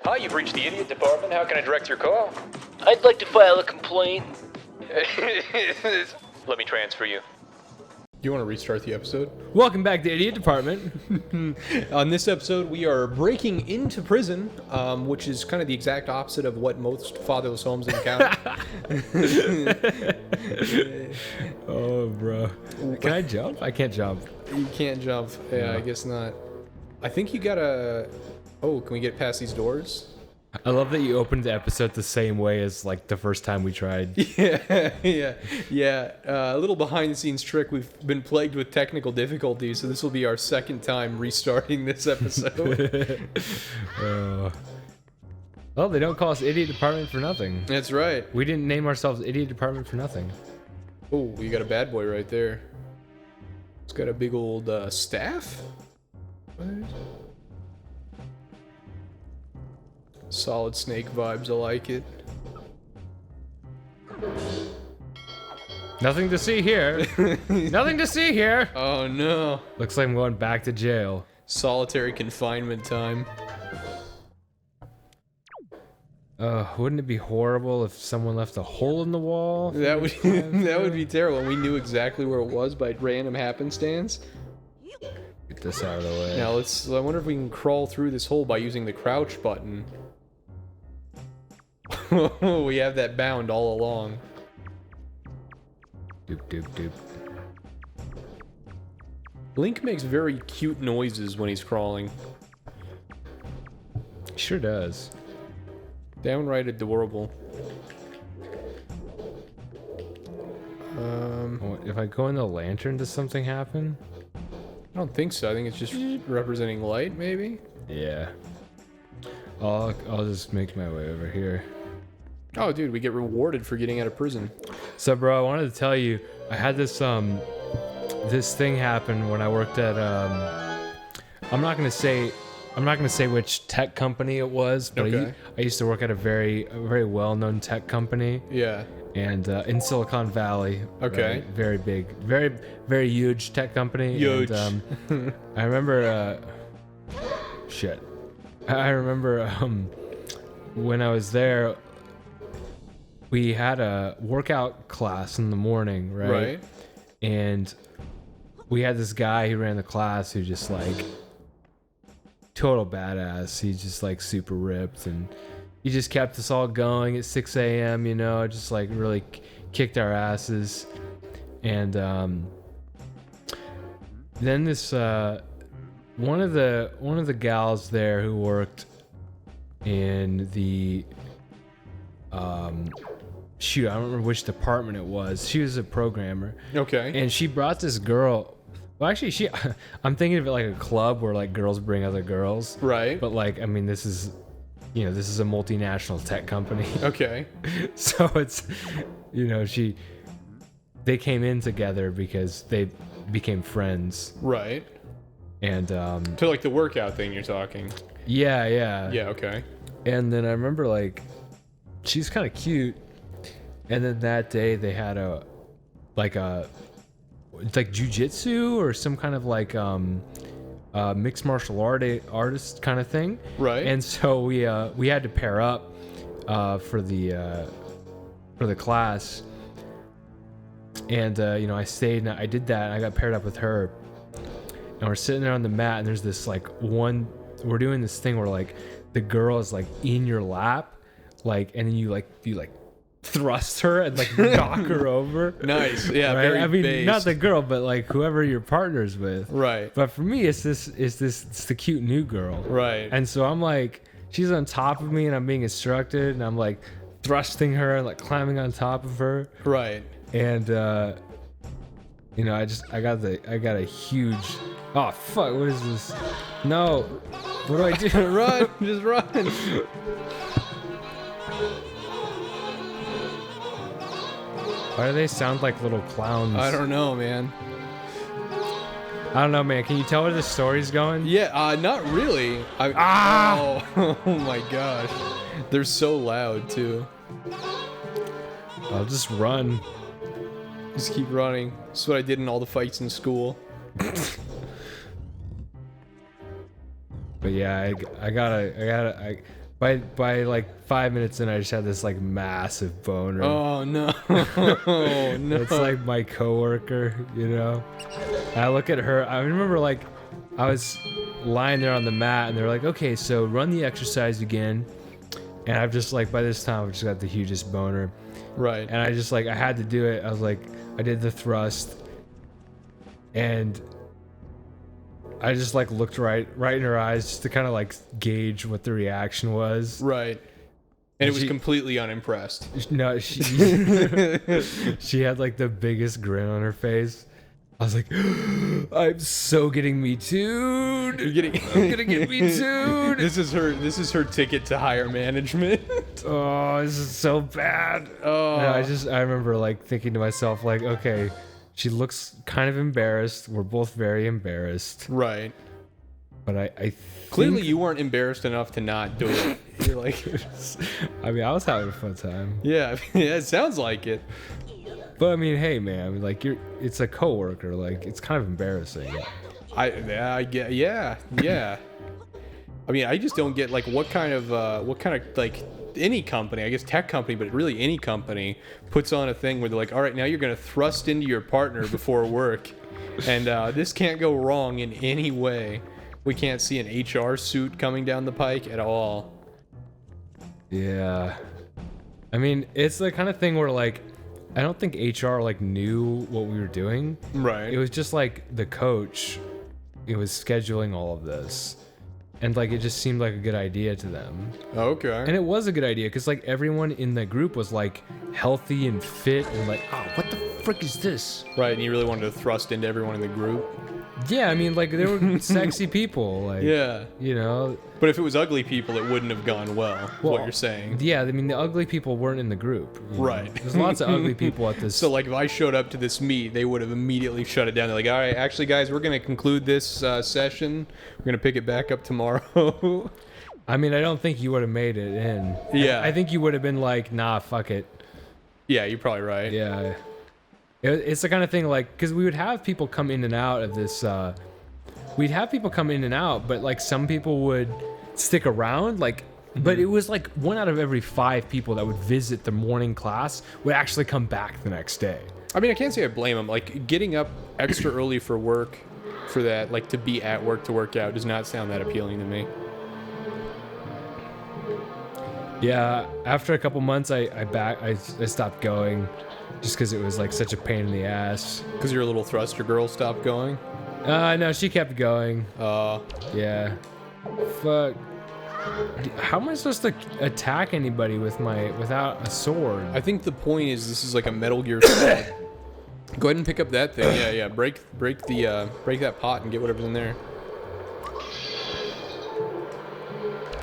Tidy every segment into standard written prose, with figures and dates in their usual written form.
Hi, you've reached the idiot department. How can I direct your call? I'd like to file a complaint. Let me transfer you. Do you want to restart the episode? Welcome back to Idiot Department. On this episode, we are breaking into prison, which is kind of the exact opposite of what most fatherless homes encounter. Oh, bro. Can I jump? I can't jump. You can't jump. Yeah, No. I guess not. I think you gotta... Oh, can we get past these doors? I love that you opened the episode the same way as like the first time we tried. Yeah. A little behind-the-scenes trick. We've been plagued with technical difficulties, so this will be our second time restarting this episode. Well, they don't call us Idiot Department for nothing. That's right. We didn't name ourselves Idiot Department for nothing. Oh, you got a bad boy right there. It's got a big old staff. Solid Snake vibes, I like it. Nothing to see here. Nothing to see here. Oh no. Looks like I'm going back to jail. Solitary confinement time. Wouldn't it be horrible if someone left a hole in the wall? That would be terrible. And we knew exactly where it was by random happenstance. Get this out of the way. Now I wonder if we can crawl through this hole by using the crouch button. We have that bound all along. Doop doop doop. Link makes very cute noises when he's crawling. Sure does. Downright adorable. If I go in the lantern, does something happen? I don't think so. I think it's just representing light, maybe? Yeah. I'll just make my way over here. Oh, dude, we get rewarded for getting out of prison. So, bro, I wanted to tell you, I had this this thing happen when I worked at I'm not gonna say which tech company it was, but Okay. I used to work at a very well-known tech company. Yeah. And in Silicon Valley. Okay. Right? Very big, very huge tech company. Huge. And, I remember I remember when I was there, we had a workout class in the morning, right? Right. And we had this guy who ran the class who just like total badass. He's just like super ripped, and he just kept us all going at 6 a.m. You know, just like really kicked our asses. And then this one of the gals there who worked in the shoot, I don't remember which department it was. She was a programmer. Okay. And she brought this girl. Well, actually, I'm thinking of it like a club where like girls bring other girls. Right. But like, I mean, this is a multinational tech company. Okay. So it's, they came in together because they became friends. Right. And To like the workout thing you're talking. yeah. Yeah, okay. And then I remember like, she's kind of cute. And then that day they had it's like jujitsu or some kind of like mixed martial artist kind of thing. Right. And so we had to pair up for the class. And I stayed and I did that and I got paired up with her. And we're sitting there on the mat and there's this like we're doing this thing where like the girl is like in your lap, like, and then you thrust her and like knock her over. Nice. Yeah, right? very I mean, based. not the girl, but like whoever your partner's with. Right. But for me, it's the cute new girl. Right. And so I'm like, she's on top of me and I'm being instructed and I'm like thrusting her and like climbing on top of her. Right. And I got a huge, oh fuck, what is this? No. What do I do? Run. Just run. Why do they sound like little clowns? I don't know, man. I don't know, man. Can you tell where the story's going? Yeah, not really. Oh my gosh. They're so loud, too. I'll just run. Just keep running. That's what I did in all the fights in school. But yeah, By like 5 minutes in, I just had this like massive boner. Oh no. Oh no. It's like my coworker, you know. And I look at her. I remember like I was lying there on the mat, and they're like, "Okay, so run the exercise again." And I've just like by this time I've just got the hugest boner. Right. And I just like I had to do it. I was like I did the thrust, and I just like looked right in her eyes just to kind of like gauge what the reaction was. Right. And it was She- completely unimpressed. No, she she had like the biggest grin on her face. I was like, I'm so getting me too. You're getting I'm gonna get me too. This is her ticket to higher management. Oh, this is so bad. Oh. And I remember like thinking to myself like, okay, she looks kind of embarrassed. We're both very embarrassed. Right. But I Clearly think- you weren't embarrassed enough to not do it. You're like, I mean, I was having a fun time. yeah, yeah, it sounds like it. But I mean, hey man, like it's a coworker. Like it's kind of embarrassing. I get, yeah. I mean, I just don't get like what kind of like any company, I guess tech company, but really any company puts on a thing where they're like, all right, now you're gonna thrust into your partner before work, and this can't go wrong in any way. We can't see an HR suit coming down the pike at all. Yeah. I mean, it's the kind of thing where like I don't think HR like knew what we were doing. Right. It was just like the coach, it was scheduling all of this. And like it just seemed like a good idea to them. Okay. And it was a good idea because like everyone in the group was like healthy and fit and like, oh, what the frick is this? Right, and you really wanted to thrust into everyone in the group. Yeah, I mean, like, they were sexy people. Like, Yeah. you know. But if it was ugly people, it wouldn't have gone well, is what you're saying. Yeah, I mean, the ugly people weren't in the group. you know. Right. There's lots of ugly people at this. So, like, if I showed up to this meet, they would have immediately shut it down. They're like, all right, actually, guys, we're going to conclude this session. We're going to pick it back up tomorrow. I mean, I don't think you would have made it in. Yeah. I think you would have been like, nah, fuck it. Yeah, you're probably right. Yeah. It's the kind of thing, like, because we would have people come in and out of this. We'd have people come in and out, but, like, some people would stick around, like, but it was like 1 out of every 5 people that would visit the morning class would actually come back the next day. I mean, I can't say I blame them. Like, getting up extra early for work, for that, like, to be at work to work out does not sound that appealing to me. Yeah, after a couple months, I stopped going, just because it was like such a pain in the ass. Because your little thruster girl stopped going? No, she kept going. Yeah. Fuck. How am I supposed to attack anybody without a sword? I think the point is this is like a Metal Gear Solid. Go ahead and pick up that thing. Yeah. Break that pot and get whatever's in there.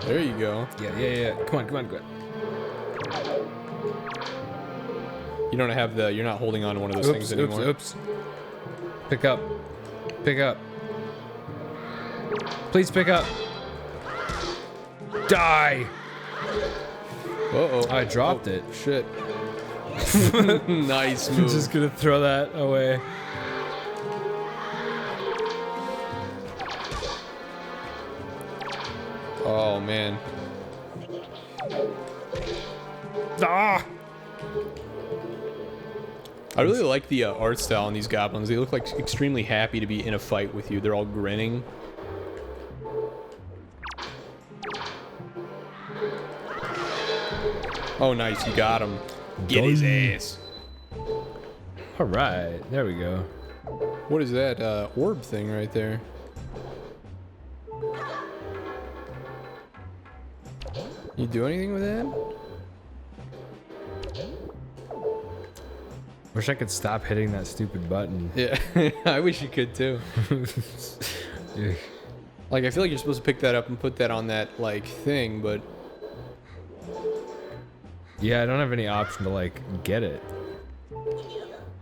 There you go. Yeah. Come on. You don't have you're not holding on to one of those things anymore. Oops. Pick up. Please pick up. Die. Uh-oh. I dropped it. Shit. Nice I'm move. just gonna throw that away. Oh, man. Ah! I really like the art style on these goblins. They look like extremely happy to be in a fight with you. They're all grinning. Oh, nice. You got him. Get his ass. All right, there we go. What is that orb thing right there? You do anything with that? Wish I could stop hitting that stupid button. Yeah, I wish you could too. Like, I feel like you're supposed to pick that up and put that on that, like, thing, but... Yeah, I don't have any option to, like, get it.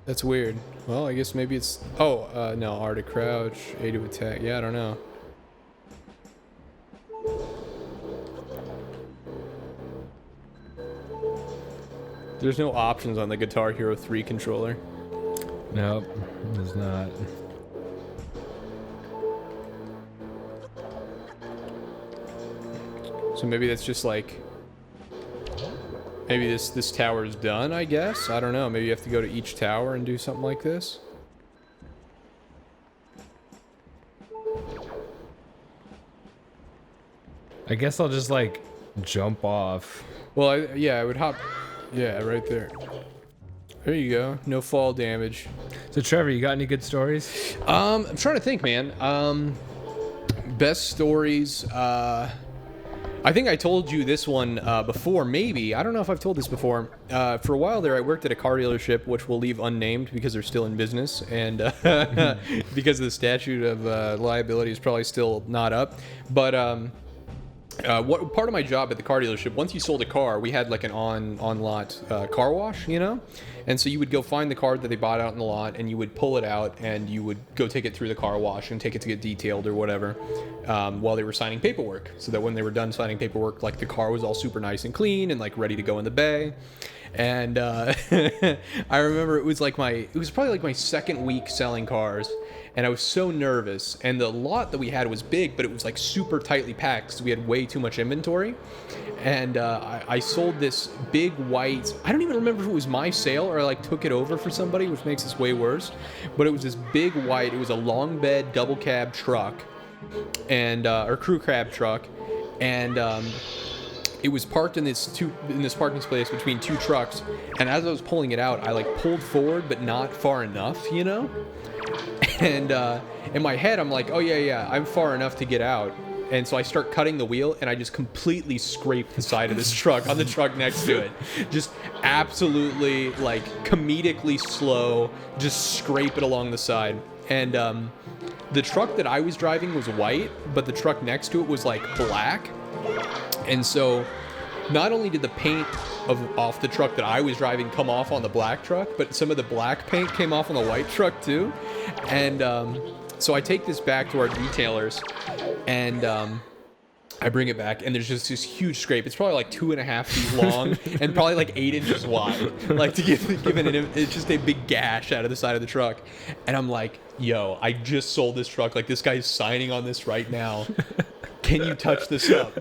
That's weird. Well, I guess maybe it's... Oh, no, R to crouch, A to attack. Yeah, I don't know. There's no options on the Guitar Hero 3 controller. Nope, there's not. So maybe that's just like... Maybe this tower is done, I guess? I don't know. Maybe you have to go to each tower and do something like this? I guess I'll just like jump off. Well, yeah, I would hop... Yeah, right there. There you go. No fall damage. So Trevor, you got any good stories? I'm trying to think, man. Best stories. I think I told you this one before, maybe. I don't know if I've told this before. For a while there, I worked at a car dealership, which we'll leave unnamed because they're still in business, and because the statute of liability is probably still not up. But what part of my job at the car dealership, once you sold a car, we had like an on-lot car wash, you know? And so you would go find the car that they bought out in the lot, and you would pull it out, and you would go take it through the car wash and take it to get detailed or whatever, while they were signing paperwork. So that when they were done signing paperwork, like the car was all super nice and clean and like ready to go in the bay. And I remember it was probably like my second week selling cars, and I was so nervous. And the lot that we had was big, but it was like super tightly packed because we had way too much inventory. And I sold this big white, I don't even remember if it was my sale or I like took it over for somebody, which makes this way worse. But it was this big white, it was a long bed double cab truck, and or crew cab truck, and it was parked in this parking space between two trucks. And as I was pulling it out, I like pulled forward, but not far enough, you know. And in my head, I'm like, oh yeah, I'm far enough to get out. And so I start cutting the wheel, and I just completely scrape the side of this truck on the truck next to it. Just absolutely, like, comedically slow, just scrape it along the side. And the truck that I was driving was white, but the truck next to it was, like, black. And so not only did the paint off the truck that I was driving come off on the black truck, but some of the black paint came off on the white truck, too. And so I take this back to our detailers, and I bring it back, and there's just this huge scrape. It's probably like 2.5 feet long and probably like 8 inches wide, like to give it it's just a big gash out of the side of the truck. And I'm like, yo, I just sold this truck. Like, this guy's signing on this right now. Can you touch this up?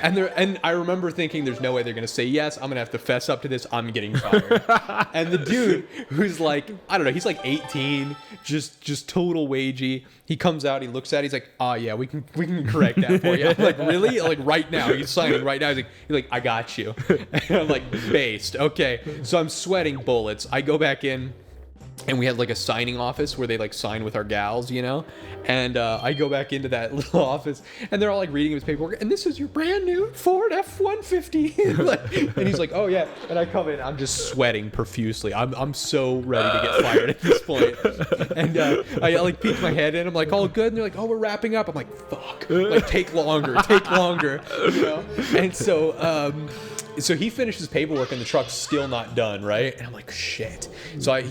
And I remember thinking, there's no way they're gonna say yes. I'm gonna have to fess up to this. I'm getting fired. And the dude, who's like, I don't know, he's like 18, just total wagey. He comes out, he looks at it, he's like, oh yeah, we can correct that for you. I'm like, really? Like, right now? He's signing right now. He's like, I got you. And I'm like, based. Okay. So I'm sweating bullets. I go back in, and we had like a signing office where they like sign with our gals, you know? And I go back into that little office, and they're all like reading his paperwork, and this is your brand new Ford F-150. And he's like, oh yeah. And I come in, I'm just sweating profusely. I'm so ready to get fired at this point. And I like peek my head in, I'm like, all good? And they're like, oh, we're wrapping up. I'm like, fuck. Like, take longer, you know? And so he finishes paperwork, and the truck's still not done, right? And I'm like, shit. So I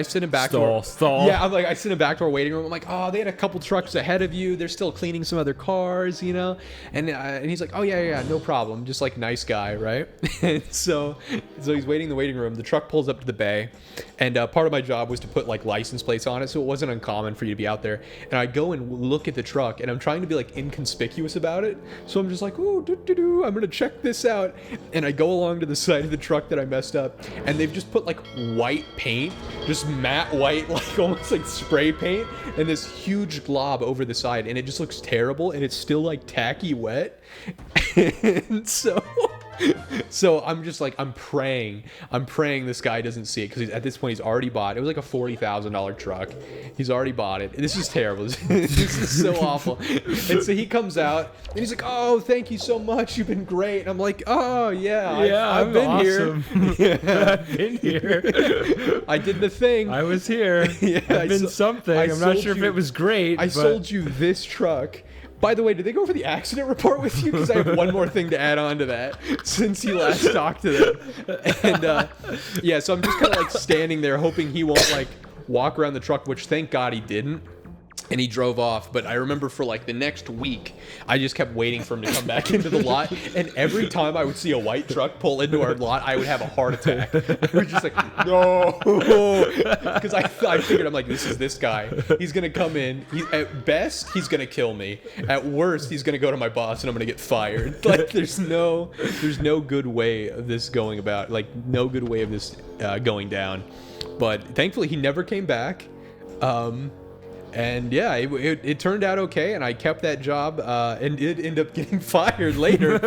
send him back stall. Yeah, I send him back to our waiting room. I'm like, oh, they had a couple trucks ahead of you. They're still cleaning some other cars, you know? And he's like, oh yeah, no problem. Just like, nice guy, right? And so he's waiting in the waiting room. The truck pulls up to the bay, and part of my job was to put like license plates on it, so it wasn't uncommon for you to be out there. And I go and look at the truck, and I'm trying to be like inconspicuous about it. So I'm just like, ooh, I'm gonna check this out. And I go along to the side of the truck that I messed up, and they've just put like white paint, just matte white, like almost like spray paint, and this huge glob over the side, and it just looks terrible, and it's still like tacky wet. And so I'm just like, I'm praying this guy doesn't see it, because at this point he's already bought it. It was like a $40,000 truck. He's already bought it. This is terrible. This is so awful. And so he comes out, and he's like, oh, thank you so much. You've been great. And I'm like, oh yeah, I've been awesome. here. Yeah. I've been here. I did the thing. I was here. Yeah, I've been something. I'm not sure if it was great. I sold you this truck. By the way, did they go over the accident report with you? Because I have one more thing to add on to that since you last talked to them. And yeah, so I'm just kind of like standing there hoping he won't like walk around the truck, which thank God he didn't. And he drove off, but I remember for like the next week, I just kept waiting for him to come back into the lot. And every time I would see a white truck pull into our lot, I would have a heart attack. I was just like, no, because I figured, I'm like, this is this guy. He's gonna come in. At best, he's gonna kill me. At worst, he's gonna go to my boss, and I'm gonna get fired. Like, there's no good way of this going about. Like, no good way of this going down. But thankfully, he never came back. And yeah, it turned out okay, and I kept that job, and did end up getting fired later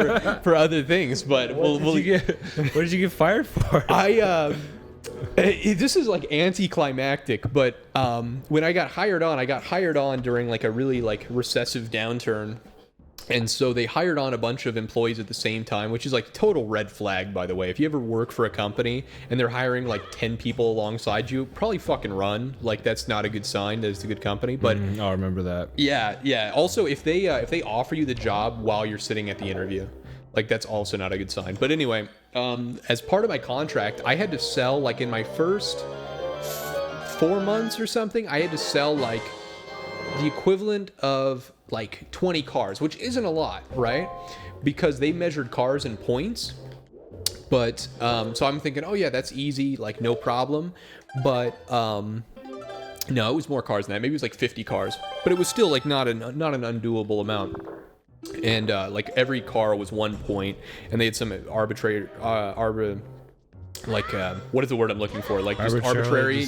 for other things. But what did you get fired for? This is like anticlimactic, but when I got hired on during like a really like recessive downturn. And so they hired on a bunch of employees at the same time, which is like total red flag, by the way. If you ever work for a company and they're hiring like 10 people alongside you, probably fucking run. Like, that's not a good sign that it's a good company. But I'll remember that. Yeah. Also, if they offer you the job while you're sitting at the interview, like, that's also not a good sign. But anyway, as part of my contract, I had to sell, like, in my first 4 months or something, I had to sell like the equivalent of like 20 cars, which isn't a lot, right? Because they measured cars in points. But so I'm thinking, oh yeah, that's easy, like no problem. But no, it was more cars than that. Maybe it was like 50 cars, but it was still like not an undoable amount. And like every car was 1 point, and they had some arbitrary like what is the word I'm looking for? Like just arbitrary,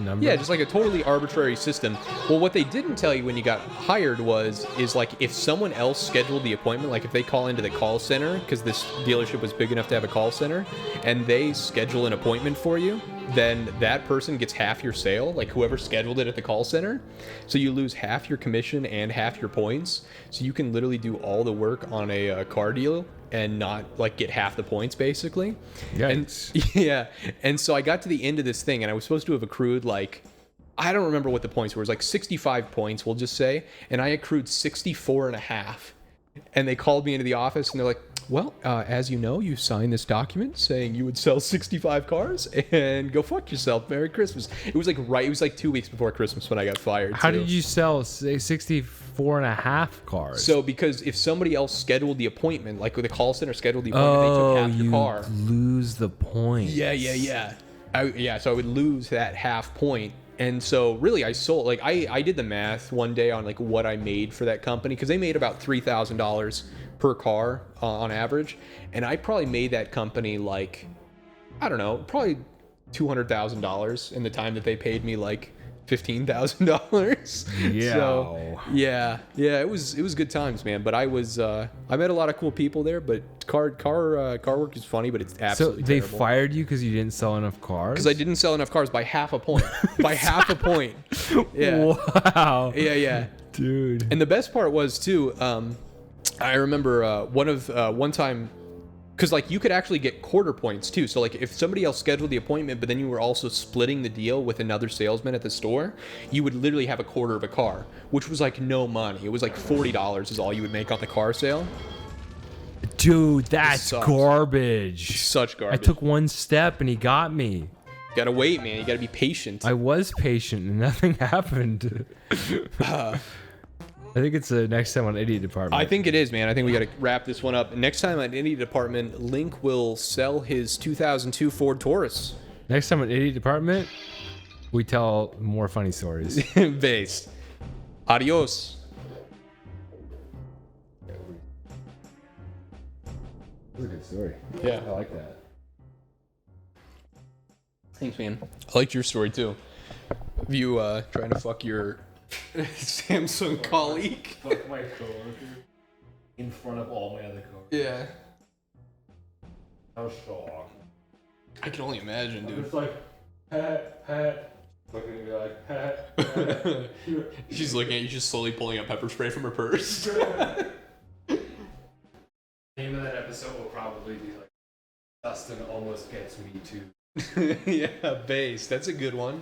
number. Yeah, just like a totally arbitrary system. Well, what they didn't tell you when you got hired is like if someone else scheduled the appointment, like if they call into the call center, because this dealership was big enough to have a call center, and they schedule an appointment for you, then that person gets half your sale, like whoever scheduled it at the call center. So you lose half your commission and half your points. So you can literally do all the work on a car deal and not like get half the points, basically. And so I got to the end of this thing, and I was supposed to have accrued like, I don't remember what the points were. It was like 65 points, we'll just say, and I accrued 64 and a half. And they called me into the office, and they're like, well, as you know, you signed this document saying you would sell 65 cars, and go fuck yourself. Merry Christmas. It was like 2 weeks before Christmas when I got fired. How did you sell 64 and a half cars? So because if somebody else scheduled the appointment, like with the call center scheduled the appointment, they took half your car. Lose the point. Yeah. So I would lose that half point. And so really I sold, like I did the math one day on like what I made for that company, because they made about $3,000 per car on average. And I probably made that company like, I don't know, probably $200,000 in the time that they paid me like $15,000. Yeah. So yeah, it was good times, man. But I met a lot of cool people there. But car work is funny, but it's absolutely So they terrible. fired you because you didn't sell enough cars? Because I didn't sell enough cars by half a point. By half a point. Yeah. Wow. Yeah. Dude. And the best part was too, I remember one time, because like you could actually get quarter points too. So like if somebody else scheduled the appointment, but then you were also splitting the deal with another salesman at the store, you would literally have a quarter of a car, which was like no money. It was like $40 is all you would make on the car sale. Dude, that's garbage. Such garbage. I took one step and he got me. Gotta wait, man. You gotta be patient. I was patient and nothing happened. I think it's the next time on Idiot Department. I think it is, man. I think we got to wrap this one up. Next time on Idiot Department, Link will sell his 2002 Ford Taurus. Next time on Idiot Department, we tell more funny stories. Base. Adios. That's a good story. Yeah. I like that. Thanks, man. I liked your story, too. Of you trying to fuck your Samsung colleague. Fuck my coworker in front of all my other coworkers. Yeah. That was so awkward. I can only imagine, dude. It's like, pat. Looking at me like, pat. She's looking at you, just slowly pulling out pepper spray from her purse. Name of that episode will probably be like, Dustin almost gets me too. Yeah, base. That's a good one.